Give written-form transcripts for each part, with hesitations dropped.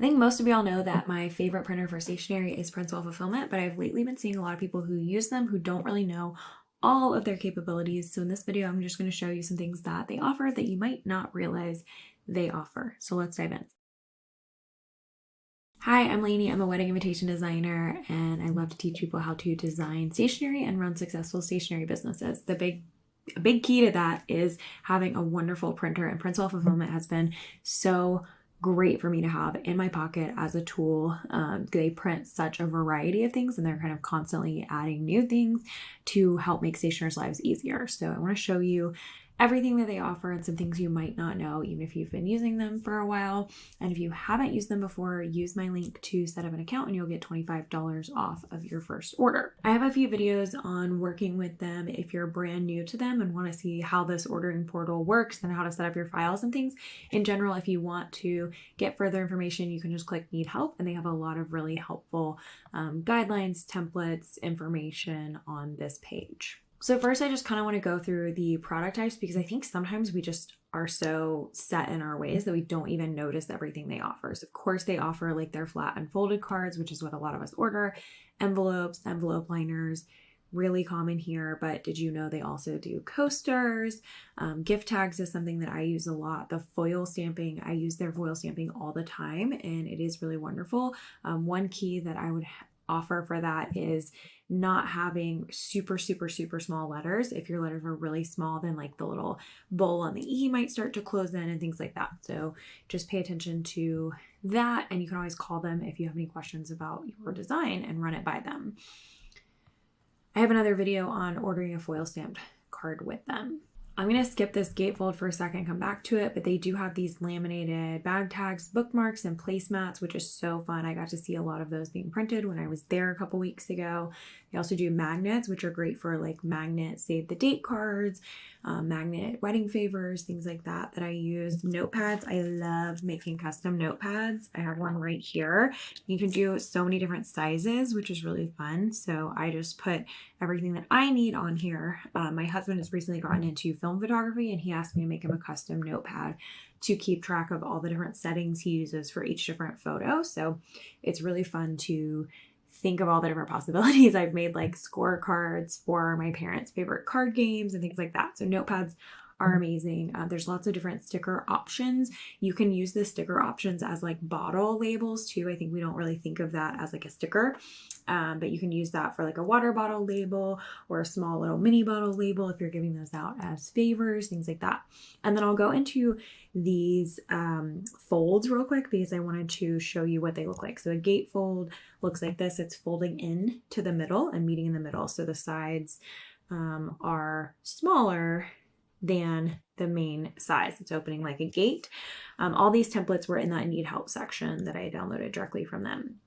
think most of y'all know that my favorite printer for stationery is PrintsWell Fulfillment, but I've lately been seeing a lot of people who use them who don't really know all of their capabilities. So in this video, I'm just going to show you some things that they offer that you might not realize they offer. So let's dive in. Hi, I'm Laney. I'm a wedding invitation designer, and I love to teach people how to design stationery and run successful stationery businesses. A big key to that is having a wonderful printer, and PrintsWell Fulfillment has been so great for me to have in my pocket as a tool. They print such a variety of things, and they're kind of constantly adding new things to help make stationers' lives easier. So I want to show you everything that they offer and some things you might not know, even if you've been using them for a while. And if you haven't used them before, use my link to set up an account and you'll get $25 off of your first order. I have a few videos on working with them if you're brand new to them and want to see how this ordering portal works and how to set up your files and things. In general, if you want to get further information, you can just click need help, and they have a lot of really helpful guidelines, templates, information on this page. So first, I just kind of want to go through the product types because I think sometimes we just are so set in our ways that we don't even notice everything they offer. So of course, they offer like their flat and folded cards, which is what a lot of us order, envelopes, envelope liners, really common here. But did you know they also do coasters? Gift tags is something that I use a lot. The foil stamping, I use their foil stamping all the time, and it is really wonderful. One key that I would offer for that is not having super small letters. If your letters are really small, then like the little bowl on the E might start to close in and things like that. So just pay attention to that, and you can always call them if you have any questions about your design and run it by them. I have another video on ordering a foil stamped card with them. I'm going to skip this gatefold for a second, come back to it, but they do have these laminated bag tags, bookmarks, and placemats, which is so fun. I got to see a lot of those being printed when I was there a couple weeks ago. They also do magnets, which are great for like magnet save the date cards, magnet wedding favors, things like that I use. Notepads, I love making custom notepads. I have one right here. You can do so many different sizes, which is really fun. So I just put everything that I need on here. My husband has recently gotten into film photography, and he asked me to make him a custom notepad to keep track of all the different settings he uses for each different photo. So it's really fun to think of all the different possibilities. I've made like scorecards for my parents' favorite card games and things like that. So notepads are amazing. There's lots of different sticker options. You can use the sticker options as like bottle labels too. I think we don't really think of that as like a sticker, but you can use that for like a water bottle label or a small little mini bottle label if you're giving those out as favors, things like that. And then I'll go into these folds real quick because I wanted to show you what they look like. So a gatefold looks like this. It's folding in to the middle and meeting in the middle. So the sides are smaller than the main size. It's opening like a gate. All these templates were in that need help section that I downloaded directly from them.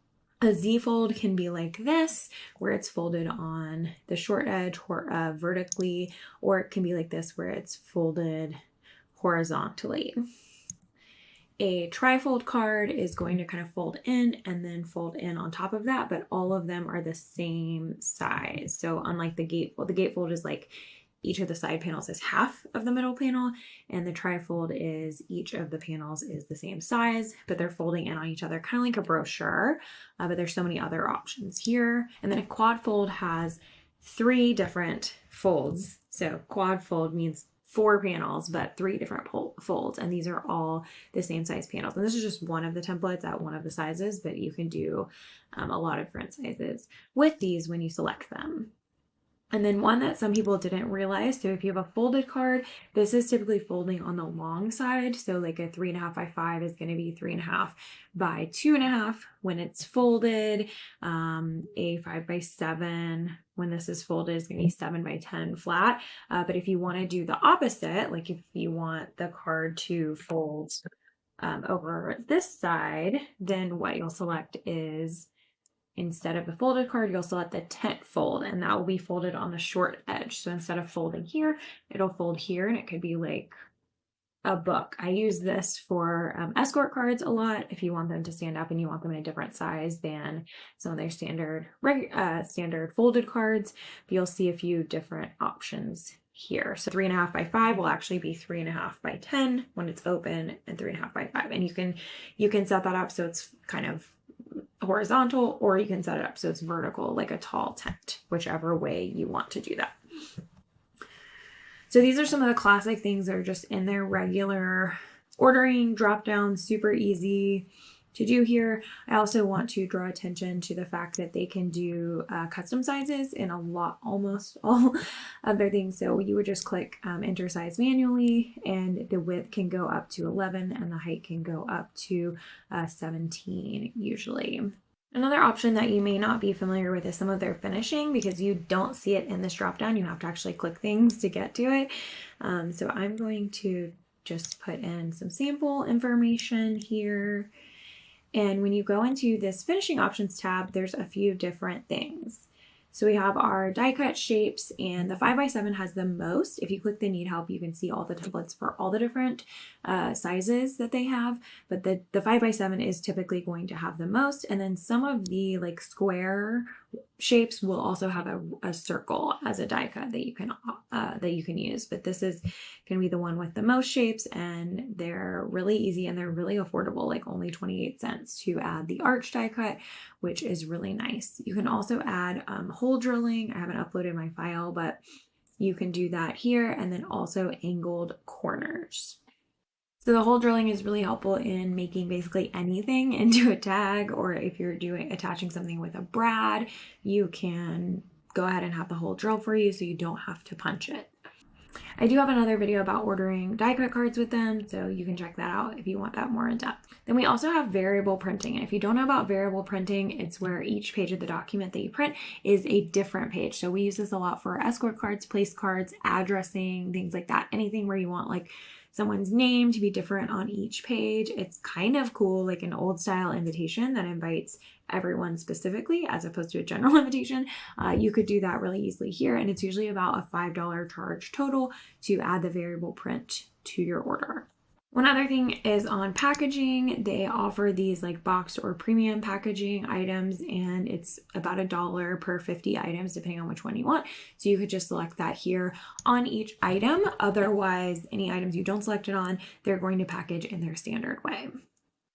A Z fold can be like this, where it's folded on the short edge vertically, or it can be like this, where it's folded horizontally. A trifold card is going to kind of fold in and then fold in on top of that, but all of them are the same size. So unlike the gatefold is like each of the side panels is half of the middle panel, and the trifold is each of the panels is the same size, but they're folding in on each other, kind of like a brochure, but there's so many other options here. And then a quad fold has 3 different folds. So quad fold means 4 panels, but 3 different folds, and these are all the same size panels. And this is just one of the templates at one of the sizes, but you can do a lot of different sizes with these when you select them. And then one that some people didn't realize, so if you have a folded card, this is typically folding on the long side. So like a 3.5 by 5 is going to be 3.5 by 2.5 when it's folded. A 5 by 7 when this is folded is going to be 7 by 10 flat. But if you want to do the opposite, like if you want the card to fold over this side, then what you'll select is, instead of the folded card, you'll select the tent fold, and that will be folded on the short edge. So instead of folding here, it'll fold here, and it could be like a book. I use this for escort cards a lot. If you want them to stand up and you want them in a different size than some of their standard folded cards, but you'll see a few different options here. So 3.5 by 5 will actually be 3.5 by 10 when it's open, and 3.5 by 5. And you can set that up so it's kind of horizontal, or you can set it up so it's vertical, like a tall tent, whichever way you want to do that. So these are some of the classic things that are just in their regular ordering drop down, super easy to do here. I also want to draw attention to the fact that they can do custom sizes in almost all of their things. So you would just click enter size manually, and the width can go up to 11 and the height can go up to 17 usually. Another option that you may not be familiar with is some of their finishing, because you don't see it in this drop down. You have to actually click things to get to it. So I'm going to just put in some sample information here. And when you go into this finishing options tab, there's a few different things. So we have our die cut shapes, and the 5x7 has the most. If you click the need help, you can see all the templates for all the different sizes that they have, but the 5x7 is typically going to have the most. And then some of the like square shapes will also have a circle as a die cut that you can use, but this is going to be the one with the most shapes, and they're really easy and they're really affordable, like only 28 cents to add the arch die cut, which is really nice. You can also add hole drilling. I haven't uploaded my file, but you can do that here, and then also angled corners. So the hole drilling is really helpful in making basically anything into a tag, or if you're attaching something with a brad, you can go ahead and have the hole drill for you so you don't have to punch it. I do have another video about ordering die cut cards with them, so you can check that out if you want that more in depth. Then we also have variable printing, and if you don't know about variable printing, it's where each page of the document that you print is a different page. So we use this a lot for escort cards, place cards, addressing, things like that. Anything where you want like someone's name to be different on each page. It's kind of cool, like an old style invitation that invites everyone specifically as opposed to a general invitation. You could do that really easily here, and it's usually about a $5 charge total to add the variable print to your order. One other thing is on packaging. They offer these like boxed or premium packaging items, and it's about $1 per 50 items depending on which one you want. So you could just select that here on each item. Otherwise, any items you don't select it on, they're going to package in their standard way.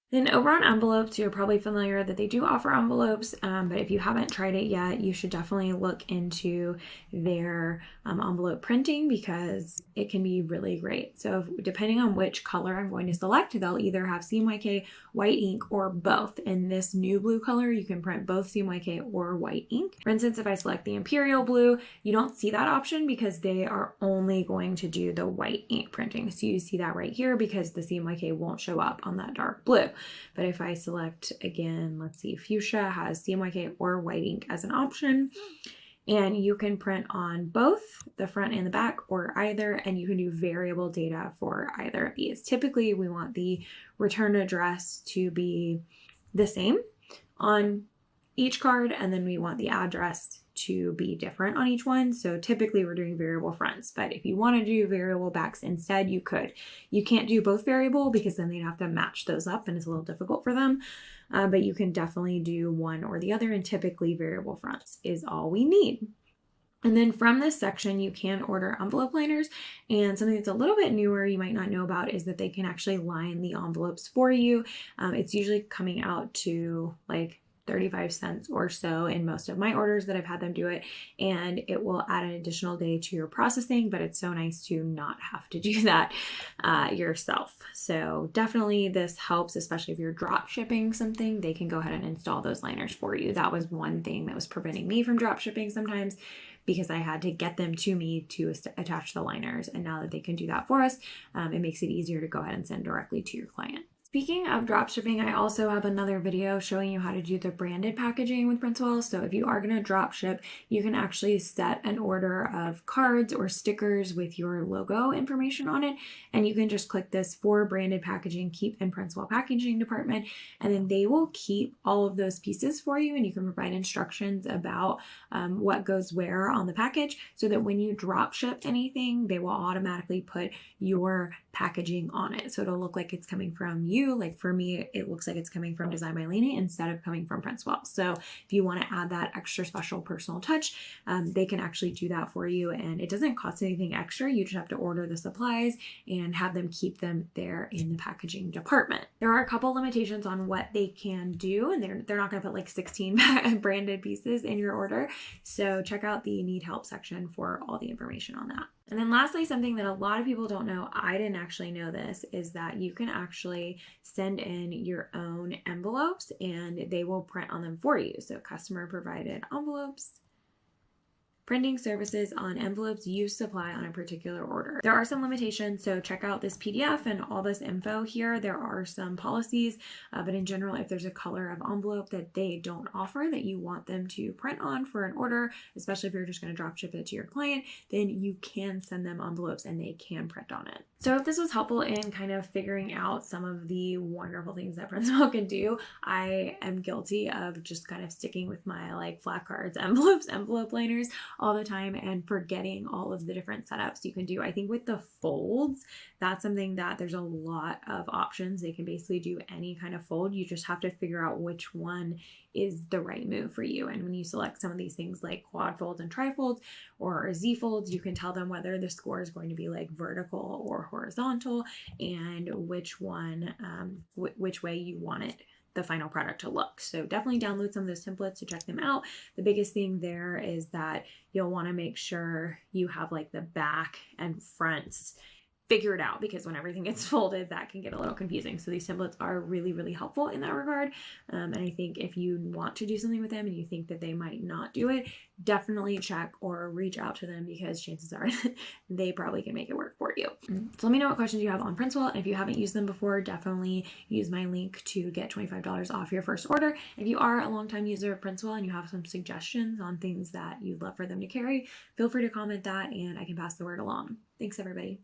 Then over on envelopes, you're probably familiar that they do offer envelopes, but if you haven't tried it yet, you should definitely look into their envelope printing, because it can be really great. So depending on which color I'm going to select, they'll either have CMYK, white ink, or both. In this new blue color, you can print both CMYK or white ink. For instance, if I select the Imperial Blue, you don't see that option because they are only going to do the white ink printing. So you see that right here because the CMYK won't show up on that dark blue. But if I select again, let's see, fuchsia has CMYK or white ink as an option, and you can print on both the front and the back or either, and you can do variable data for either of these. Typically, we want the return address to be the same on each card, and then we want the address to be different on each one. So typically we're doing variable fronts, but if you want to do variable backs instead, you could. You can't do both variable because then they'd have to match those up and it's a little difficult for them. But you can definitely do one or the other, and typically variable fronts is all we need. And then from this section, you can order envelope liners, and something that's a little bit newer you might not know about is that they can actually line the envelopes for you. It's usually coming out to like 35 cents or so in most of my orders that I've had them do it, and it will add an additional day to your processing, but it's so nice to not have to do that yourself. So definitely this helps, especially if you're drop shipping something. They can go ahead and install those liners for you. That was one thing that was preventing me from drop shipping sometimes, because I had to get them to me to attach the liners, and now that they can do that for us, it makes it easier to go ahead and send directly to your client. Speaking of drop shipping, I also have another video showing you how to do the branded packaging with Printswell. So if you are going to drop ship, you can actually set an order of cards or stickers with your logo information on it, and you can just click this for branded packaging, keep in Printswell packaging department, and then they will keep all of those pieces for you, and you can provide instructions about what goes where on the package, so that when you drop ship anything, they will automatically put your packaging on it. So it'll look like it's coming from you. Like for me, it looks like it's coming from Design by Laney instead of coming from Printswell. So if you want to add that extra special personal touch, they can actually do that for you. And it doesn't cost anything extra. You just have to order the supplies and have them keep them there in the packaging department. There are a couple limitations on what they can do, and they're not going to put like 16 branded pieces in your order. So check out the need help section for all the information on that. And then lastly, something that a lot of people don't know, I didn't actually know this, is that you can actually send in your own envelopes and they will print on them for you. So customer provided envelopes, printing services on envelopes you supply on a particular order. There are some limitations, so check out this PDF and all this info here. There are some policies, but in general, if there's a color of envelope that they don't offer that you want them to print on for an order, especially if you're just going to drop ship it to your client, then you can send them envelopes and they can print on it. So if this was helpful in kind of figuring out some of the wonderful things that Printswell can do, I am guilty of just kind of sticking with my like flat cards, envelopes, envelope liners all the time and forgetting all of the different setups you can do. I think with the folds, that's something that there's a lot of options. They can basically do any kind of fold. You just have to figure out which one is the right move for you. And when you select some of these things like quad folds and trifolds or Z folds, you can tell them whether the score is going to be like vertical or horizontal and which one, which way you want it, the final product to look. So definitely download some of those templates to check them out. The biggest thing there is that you'll want to make sure you have like the back and fronts figured out, because when everything gets folded, that can get a little confusing. So these templates are really, really helpful in that regard. And I think if you want to do something with them and you think that they might not do it, definitely check or reach out to them, because chances are they probably can make it work for you. So let me know what questions you have on Printswell. And if you haven't used them before, definitely use my link to get $25 off your first order. If you are a longtime user of Printswell and you have some suggestions on things that you'd love for them to carry, feel free to comment that and I can pass the word along. Thanks, everybody.